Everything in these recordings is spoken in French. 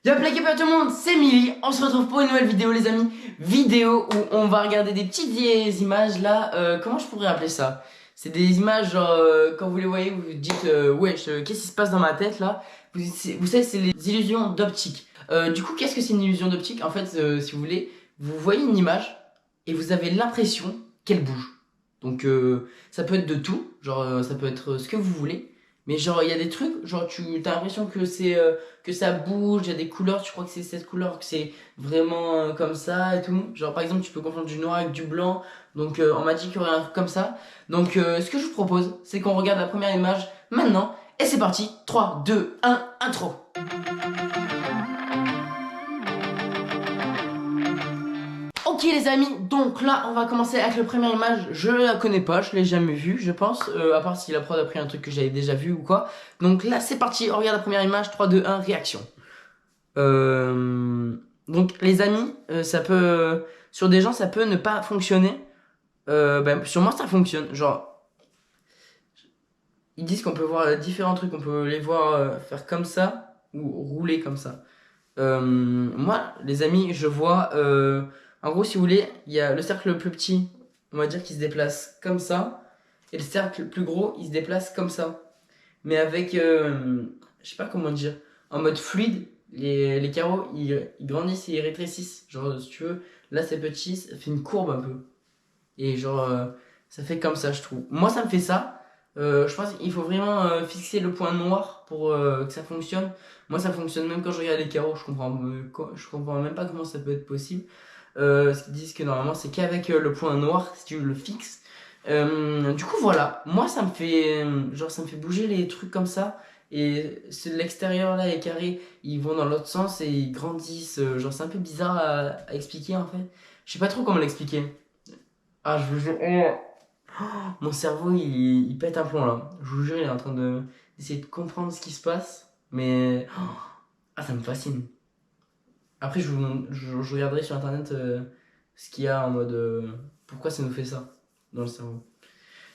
Y'a plaqué pas tout le monde, c'est Milly, on se retrouve pour une nouvelle vidéo les amis. Vidéo où on va regarder des petites vieilles images là, comment je pourrais appeler ça? C'est des images genre, quand vous les voyez vous vous dites wesh, qu'est-ce qui se passe dans ma tête là? Vous savez c'est les illusions d'optique. Du coup qu'est-ce que c'est une illusion d'optique? En fait si vous voulez, vous voyez une image et vous avez l'impression qu'elle bouge. Donc ça peut être de tout, genre ça peut être ce que vous voulez. Mais genre il y a des trucs, genre tu as l'impression que c'est que ça bouge, il y a des couleurs, tu crois que c'est cette couleur, que c'est vraiment comme ça et tout. Genre par exemple tu peux confondre du noir avec du blanc, donc on m'a dit qu'il y aurait un truc comme ça. Donc ce que je vous propose, c'est qu'on regarde la première image maintenant, et c'est parti, 3, 2, 1, intro. Ok les amis, donc là on va commencer avec la première image. Je la connais pas, je l'ai jamais vue je pense, à part si la prod a pris un truc que j'avais déjà vu ou quoi. Donc là c'est parti, on regarde la première image, 3, 2, 1, réaction. Donc les amis, ça peut, sur des gens ça peut ne pas fonctionner. Sur moi ça fonctionne, genre ils disent qu'on peut voir différents trucs, on peut les voir faire comme ça ou rouler comme ça. Moi, les amis, je vois, en gros, si vous voulez, il y a le cercle le plus petit, on va dire qu'il se déplace comme ça, et le cercle le plus gros, il se déplace comme ça. Mais avec, je sais pas comment dire, en mode fluide, les carreaux, ils grandissent et ils rétrécissent. Genre, si tu veux, là c'est petit, ça fait une courbe un peu. Et genre, ça fait comme ça, je trouve. Moi, ça me fait ça. Je pense qu'il faut vraiment fixer le point noir pour que ça fonctionne. Moi, ça fonctionne même quand je regarde les carreaux. Je comprends même pas comment ça peut être possible. Ce qu'ils disent que normalement, c'est qu'avec le point noir, si tu le fixes. Du coup, voilà. Moi, ça me fait, genre, ça me fait bouger les trucs comme ça. Et l'extérieur là, les carrés, ils vont dans l'autre sens et ils grandissent. Genre, c'est un peu bizarre à expliquer en fait. Je sais pas trop comment l'expliquer. Ah, je vous jure. Mon cerveau, il pète un plomb là. Je vous jure, il est en train d'essayer de comprendre ce qui se passe. Mais. Ah, ça me fascine. Après, je regarderai sur internet ce qu'il y a en mode. Pourquoi ça nous fait ça dans le cerveau.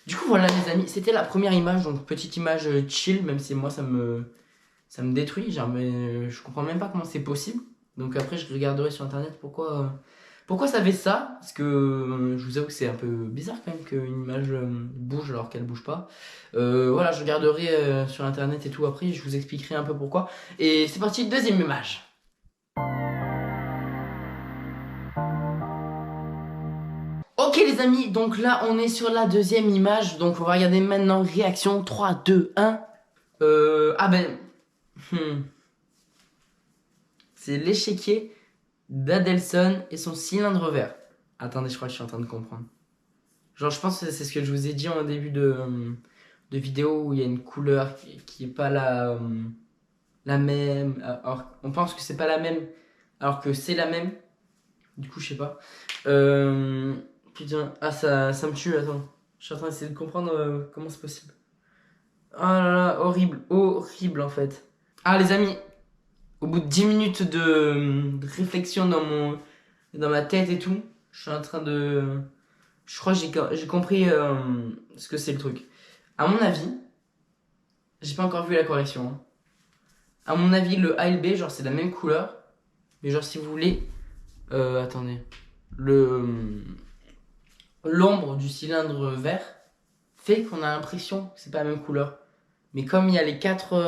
Du coup, voilà, les amis, c'était la première image. Donc, petite image chill, même si moi, ça me détruit. Genre, mais je comprends même pas comment c'est possible. Donc, après, je regarderai sur internet pourquoi ça fait ça. Parce que je vous avoue que c'est un peu bizarre quand même qu'une image bouge alors qu'elle bouge pas. Voilà, je regarderai sur internet et tout après, je vous expliquerai un peu pourquoi. Et c'est parti, deuxième image. Ok les amis, donc là on est sur la deuxième image. Donc on va regarder maintenant, réaction 3, 2, 1. Ah ben... C'est l'échiquier d'Adelson et son cylindre vert. Attendez, je crois que je suis en train de comprendre. Genre, je pense que c'est ce que je vous ai dit en début de vidéo où il y a une couleur qui est pas la même. Alors, on pense que c'est pas la même, alors que c'est la même. Du coup, je sais pas. Putain, ah, ça me tue, attends. Je suis en train d'essayer de comprendre comment c'est possible. Ah là là, horrible, horrible en fait. Ah, les amis, au bout de 10 minutes de réflexion dans ma tête et tout, je suis en train de. Je crois que j'ai compris ce que c'est le truc. À mon avis, j'ai pas encore vu la correction. Hein. À mon avis, le A et le B, genre c'est la même couleur. Mais genre si vous voulez, attendez, l'ombre du cylindre vert fait qu'on a l'impression que c'est pas la même couleur. Mais comme il y a les quatre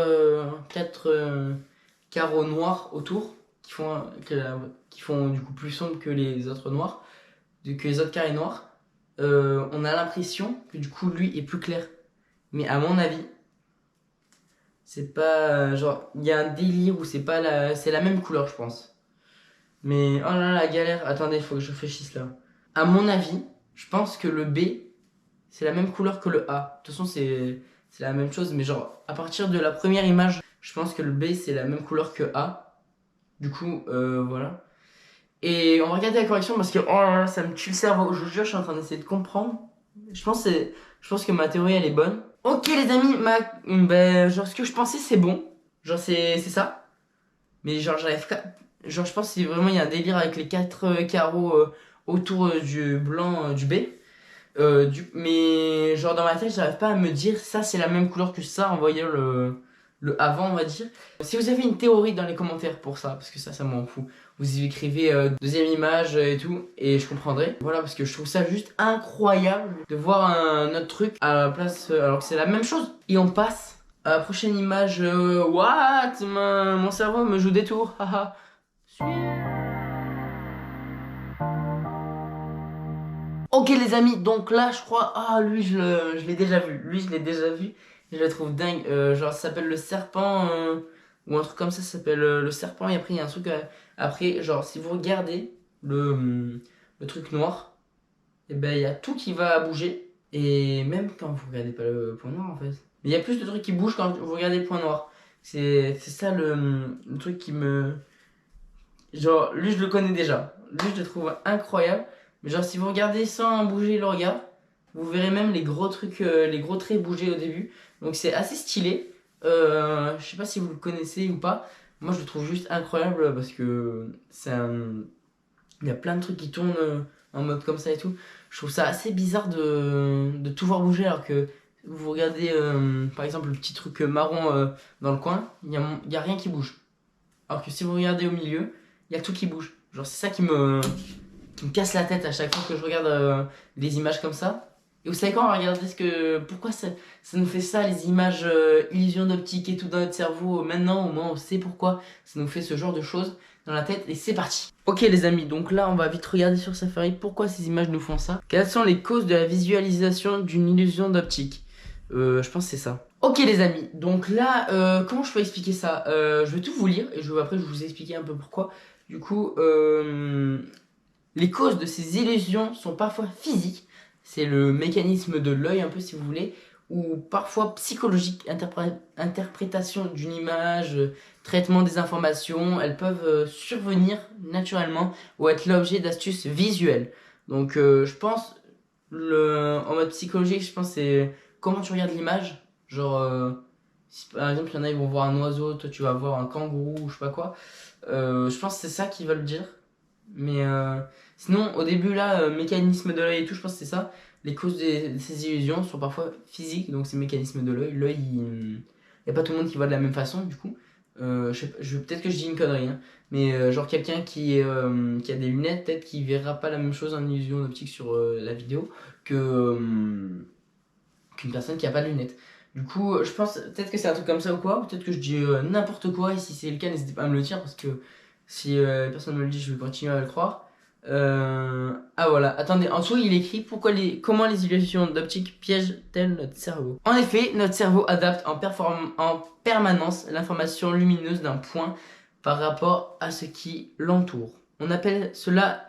carreaux noirs autour qui font du coup plus sombre que les autres noirs, que les autres carrés noirs. On a l'impression que du coup lui est plus clair. Mais à mon avis, c'est pas genre il y a un délire où c'est la même couleur je pense. Mais oh là là la galère, attendez, faut que je réfléchisse là. À mon avis, je pense que le B c'est la même couleur que le A. De toute façon c'est la même chose mais genre à partir de la première image, je pense que le B c'est la même couleur que A. Du coup voilà. Et on va regarder la correction parce que oh là là, ça me tue le cerveau. Je vous jure, je suis en train d'essayer de comprendre. Je pense que ma théorie elle est bonne. Ok les amis, genre ce que je pensais c'est bon. Genre c'est ça. Mais genre j'arrive pas. Genre je pense que vraiment il y a un délire avec les quatre carreaux autour du blanc du B. Mais genre dans ma tête j'arrive pas à me dire ça c'est la même couleur que ça en voyant le avant, on va dire. Si vous avez une théorie dans les commentaires pour ça, parce que ça m'en fout, vous y écrivez deuxième image et tout, et je comprendrai. Voilà, parce que je trouve ça juste incroyable de voir un autre truc à la place, alors que c'est la même chose. Et on passe à la prochaine image. What? Mon cerveau me joue des tours, haha. Ok les amis, donc là je crois, lui je l'ai déjà vu, lui je l'ai déjà vu, je le trouve dingue, genre ça s'appelle le serpent, ou un truc comme ça s'appelle le serpent, et après il y a un truc, après genre si vous regardez le truc noir, et ben il y a tout qui va bouger, et même quand vous regardez pas le point noir en fait, mais il y a plus de trucs qui bougent quand vous regardez le point noir, c'est ça le truc qui me... Genre, lui, je le connais déjà. Lui, je le trouve incroyable. Mais genre, si vous regardez sans bouger le regard, vous verrez même les gros trucs, les gros traits bouger au début. Donc, c'est assez stylé. Je sais pas si vous le connaissez ou pas. Moi, je le trouve juste incroyable parce que c'est un... Il y a plein de trucs qui tournent en mode comme ça et tout. Je trouve ça assez bizarre de tout voir bouger alors que vous regardez, par exemple, le petit truc marron dans le coin, il y a rien qui bouge. Alors que si vous regardez au milieu, il y a tout qui bouge. Genre c'est ça qui me casse la tête à chaque fois que je regarde des images comme ça. Et vous savez quoi, on va regarder pourquoi ça nous fait ça, les images illusions d'optique et tout dans notre cerveau. Maintenant, au moins, on sait pourquoi ça nous fait ce genre de choses dans la tête. Et c'est parti. Ok les amis, donc là, on va vite regarder sur Safari pourquoi ces images nous font ça. Quelles sont les causes de la visualisation d'une illusion d'optique? Je pense que c'est ça. Ok les amis, donc là, comment je peux expliquer ça? Je vais tout vous lire et après je vais vous expliquer un peu pourquoi. Du coup, les causes de ces illusions sont parfois physiques, c'est le mécanisme de l'œil un peu si vous voulez, ou parfois psychologique, interprétation d'une image, traitement des informations, elles peuvent survenir naturellement ou être l'objet d'astuces visuelles. Donc je pense, en mode psychologique, je pense c'est comment tu regardes l'image, genre si par exemple il y en a ils vont voir un oiseau, toi tu vas voir un kangourou ou je sais pas quoi, je pense que c'est ça qu'ils veulent dire. Mais sinon, au début, là, mécanisme de l'œil et tout, je pense que c'est ça. Les causes de ces illusions sont parfois physiques, donc c'est mécanisme de l'œil. L'œil, il n'y a pas tout le monde qui voit de la même façon, du coup. Peut-être que je dis une connerie, hein, mais genre quelqu'un qui a des lunettes, peut-être qu'il verra pas la même chose en illusion d'optique sur la vidéo que qu'une personne qui a pas de lunettes. Du coup, je pense peut-être que c'est un truc comme ça ou quoi, peut-être que je dis n'importe quoi, et si c'est le cas, n'hésitez pas à me le dire, parce que si personne me le dit, je vais continuer à le croire. Voilà, attendez, en dessous il écrit comment les illusions d'optique piègent-elles notre cerveau. En effet, notre cerveau adapte en permanence l'information lumineuse d'un point par rapport à ce qui l'entoure. On appelle cela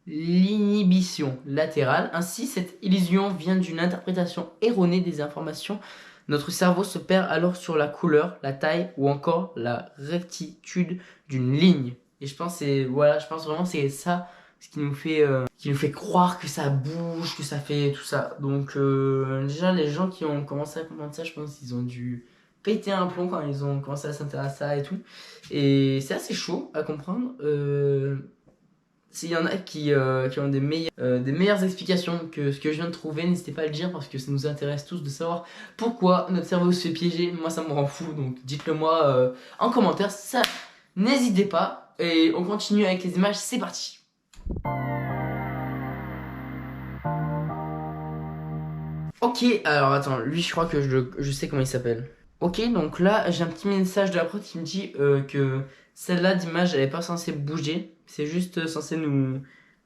l'inhibition latérale. Ainsi, cette illusion vient d'une interprétation erronée des informations. Notre cerveau se perd alors sur la couleur, la taille ou encore la rectitude d'une ligne. Et je pense vraiment c'est ça ce qui nous fait croire que ça bouge, que ça fait tout ça. Donc déjà les gens qui ont commencé à comprendre ça, je pense qu'ils ont dû péter un plomb quand ils ont commencé à s'intéresser à ça et tout. Et c'est assez chaud à comprendre. S'il y en a qui ont des meilleures explications que ce que je viens de trouver, n'hésitez pas à le dire parce que ça nous intéresse tous de savoir pourquoi notre cerveau se fait piéger. Moi ça me rend fou, donc dites-le moi en commentaire, ça n'hésitez pas. Et on continue avec les images, c'est parti. Ok, alors attends, lui je crois que je sais comment il s'appelle. Ok, donc là j'ai un petit message de la prod qui me dit que celle-là d'image elle est pas censée bouger, c'est juste censé nous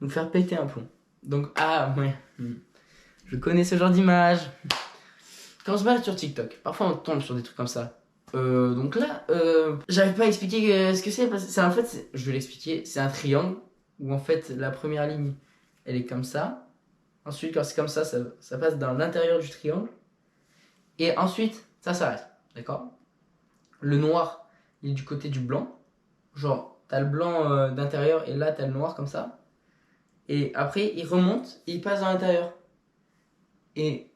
faire péter un plomb. Donc ouais, je connais ce genre d'image. Quand on se balade sur TikTok, parfois on tombe sur des trucs comme ça. Donc là, j'arrive pas à expliquer ce que c'est parce que c'est en fait, je vais l'expliquer, c'est un triangle où en fait la première ligne elle est comme ça. Ensuite quand c'est comme ça passe dans l'intérieur du triangle. Et ensuite ça s'arrête. D'accord? Le noir, il est du côté du blanc. Genre, t'as le blanc d'intérieur et là, t'as le noir comme ça. Et après, il remonte et il passe dans l'intérieur. Et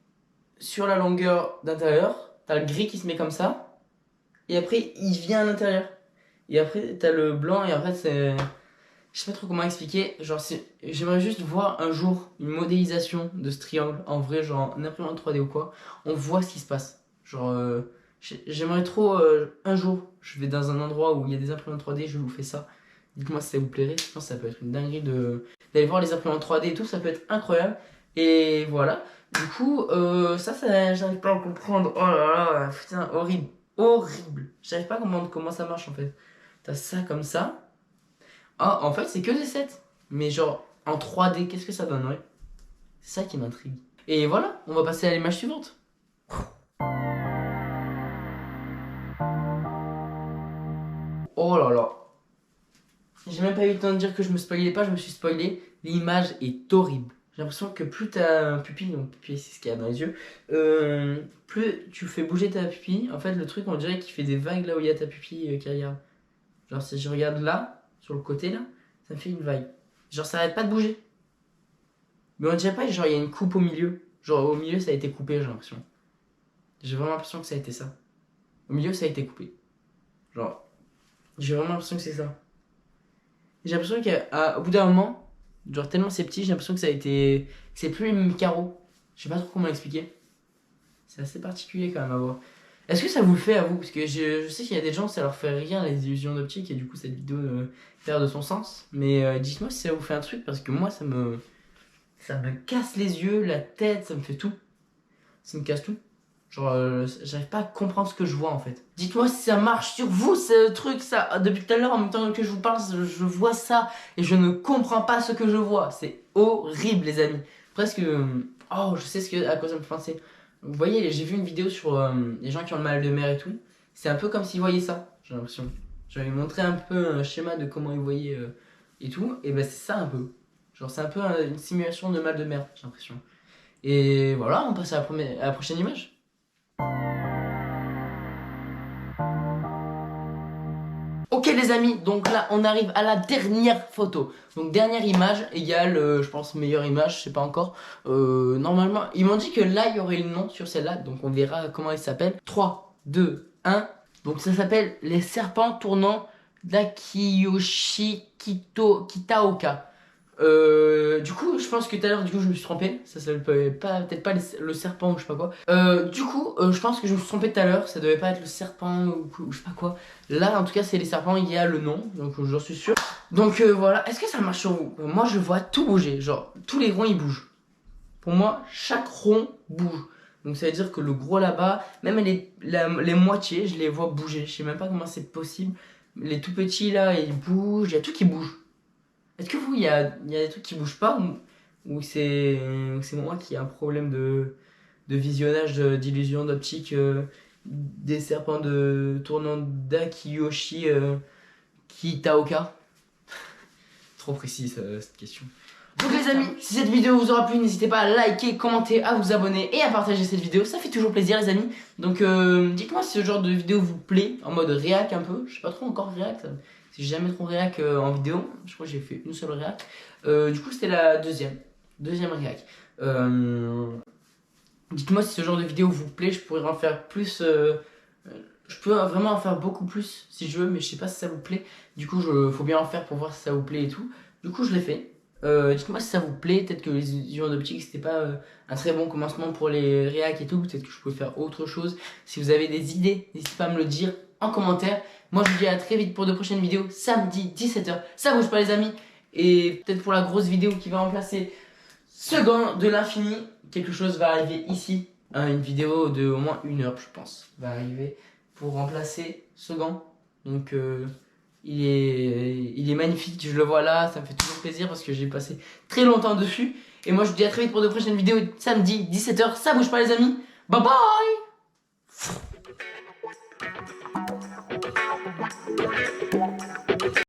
sur la longueur d'intérieur, t'as le gris qui se met comme ça. Et après, il vient à l'intérieur. Et après, t'as le blanc et en fait, c'est... Je sais pas trop comment expliquer. Genre, j'aimerais juste voir un jour une modélisation de ce triangle. En vrai, genre, en imprimante 3D ou quoi. On voit ce qui se passe. Genre... J'aimerais trop, un jour, je vais dans un endroit où il y a des imprimantes 3D, je vous fais ça. Dites-moi si ça vous plairait, je pense que ça peut être une dinguerie d'aller voir les imprimantes 3D et tout, ça peut être incroyable. Et voilà, du coup, ça j'arrive pas à comprendre. Oh là là, putain, horrible, horrible. J'arrive pas à comprendre comment ça marche en fait. T'as ça comme ça. Ah, en fait, c'est que des sets. Mais genre, en 3D, qu'est-ce que ça donnerait? C'est ça qui m'intrigue. Et voilà, on va passer à l'image suivante. Oh là là. J'ai même pas eu le temps de dire que je me spoilais pas, je me suis spoilé. L'image est horrible. J'ai l'impression que plus ta pupille, donc pupille c'est ce qu'il y a dans les yeux, plus tu fais bouger ta pupille, en fait le truc on dirait qu'il fait des vagues là où il y a ta pupille qui regarde. Genre si je regarde là, sur le côté là, ça me fait une vague. Genre ça arrête pas de bouger. Mais on dirait pas, genre il y a une coupe au milieu. Genre au milieu ça a été coupé j'ai l'impression. J'ai vraiment l'impression que ça a été ça. Au milieu ça a été coupé. Genre, j'ai vraiment l'impression que c'est ça. J'ai l'impression qu'au bout d'un moment, genre tellement c'est petit, j'ai l'impression que ça a été. Que c'est plus les mêmes carreaux. Je sais pas trop comment l'expliquer. C'est assez particulier quand même à voir. Est-ce que ça vous le fait à vous? Parce que je sais qu'il y a des gens, ça leur fait rien les illusions d'optique et du coup cette vidéo perd de son sens. Mais dites-moi si ça vous fait un truc parce que moi ça me casse les yeux, la tête, ça me fait tout. Ça me casse tout. Genre, j'arrive pas à comprendre ce que je vois en fait. Dites-moi si ça marche sur vous ce truc, ça. Depuis tout à l'heure, en même temps que je vous parle, je vois ça et je ne comprends pas ce que je vois. C'est horrible, les amis. Presque. Oh, je sais à quoi ça me fait penser. Vous voyez, j'ai vu une vidéo sur les gens qui ont le mal de mer et tout. C'est un peu comme s'ils voyaient ça, j'ai l'impression. J'avais montré un peu un schéma de comment ils voyaient et tout. Et ben, c'est ça un peu. Genre, c'est un peu une simulation de mal de mer, j'ai l'impression. Et voilà, on passe à la prochaine image. Ok les amis, donc là on arrive à la dernière photo. Donc dernière image égale, je pense meilleure image, je sais pas encore. Normalement, ils m'ont dit que là il y aurait le nom sur celle-là, donc on verra comment elle s'appelle. 3, 2, 1. Donc ça s'appelle les serpents tournants d'Akiyoshi Kitaoka. Du coup, je pense que tout à l'heure, du coup, je me suis trompé. Ça s'appelle peut-être pas le serpent ou je sais pas quoi. Du coup, je pense que je me suis trompé tout à l'heure. Ça devait pas être le serpent ou je sais pas quoi. Là, en tout cas, c'est les serpents. Il y a le nom, donc j'en suis sûr. Donc voilà. Est-ce que ça marche sur vous? Moi, je vois tout bouger. Genre, tous les ronds ils bougent. Pour moi, chaque rond bouge. Donc ça veut dire que le gros là-bas, même les moitiés, je les vois bouger. Je sais même pas comment c'est possible. Les tout petits là, ils bougent. Il y a tout qui bouge. Est-ce que vous, il y a des trucs qui bougent pas ou c'est moi qui ai un problème de visionnage d'illusion d'optique des serpents de tournant d'Akiyoshi Kitaoka? Trop précis cette question. Donc les amis, si cette vidéo vous aura plu, n'hésitez pas à liker, commenter, à vous abonner et à partager cette vidéo, ça fait toujours plaisir les amis. Donc dites-moi si ce genre de vidéo vous plaît, en mode réac un peu, je sais pas trop encore réac, si j'ai jamais trop réac en vidéo, je crois que j'ai fait une seule réac. Du coup c'était la deuxième réac. Dites-moi si ce genre de vidéo vous plaît, je pourrais en faire plus, je peux vraiment en faire beaucoup plus si je veux, mais je sais pas si ça vous plaît. Du coup faut bien en faire pour voir si ça vous plaît et tout. Du coup je l'ai fait. Dites-moi si ça vous plaît, peut-être que les illusions d'optique c'était pas un très bon commencement pour les réacs et tout, peut-être que je pouvais faire autre chose. Si vous avez des idées, n'hésitez pas à me le dire en commentaire. Moi je vous dis à très vite pour de prochaines vidéos, samedi 17h, ça bouge pas les amis. Et peut-être pour la grosse vidéo qui va remplacer ce gant de l'infini, quelque chose va arriver ici. Une vidéo de au moins 1 heure je pense, va arriver pour remplacer ce gant. Donc il est magnifique, je le vois là, ça me fait toujours plaisir parce que j'ai passé très longtemps dessus. Et moi je vous dis à très vite pour de prochaines vidéos, samedi 17h, ça bouge pas les amis, bye bye.